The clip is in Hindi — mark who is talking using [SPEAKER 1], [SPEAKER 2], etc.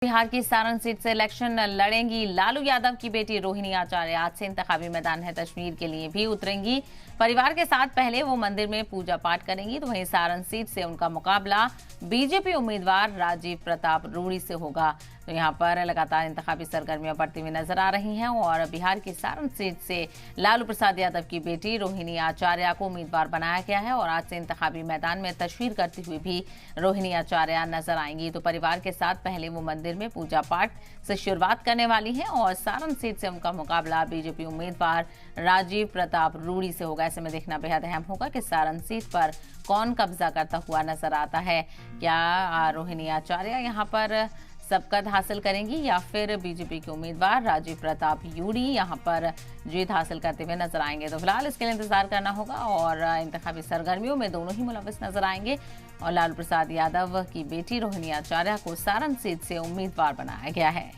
[SPEAKER 1] बिहार की सारण सीट से इलेक्शन लड़ेंगी लालू यादव की बेटी रोहिणी आचार्य। आज से इंतखाबी मैदान है तस्वीर के लिए भी उतरेंगी। परिवार के साथ पहले वो मंदिर में पूजा पाठ करेंगी, तो वहीं सारण सीट से उनका मुकाबला बीजेपी उम्मीदवार राजीव प्रताप रूड़ी से होगा। तो यहाँ पर लगातार इंतखाबी सरगर्मियां बढ़ती हुई नजर आ रही हैं और बिहार की सारण सीट से लालू प्रसाद यादव की बेटी रोहिणी आचार्य को उम्मीदवार बनाया गया है और आज से इंतखाबी मैदान में तस्वीर करती हुई भी रोहिणी आचार्य नजर आएंगी। तो परिवार के साथ पहले वो मंदिर में पूजा पाठ से शुरुआत करने वाली हैं और सारण सीट से उनका मुकाबला बीजेपी उम्मीदवार राजीव प्रताप रूड़ी से होगा। ऐसे में देखना बेहद अहम होगा कि सारण सीट पर कौन कब्जा करता हुआ नजर आता है। क्या रोहिणी आचार्य यहां पर सबकत हासिल करेंगी या फिर बीजेपी के उम्मीदवार राजीव प्रताप रूड़ी यहां पर जीत हासिल करते हुए नजर आएंगे। तो फिलहाल इसके लिए इंतजार करना होगा और इंतखाबी सरगर्मियों में दोनों ही मुलव्वस नजर आएंगे और लालू प्रसाद यादव की बेटी रोहिणी आचार्य को सारण सीट से उम्मीदवार बनाया गया है।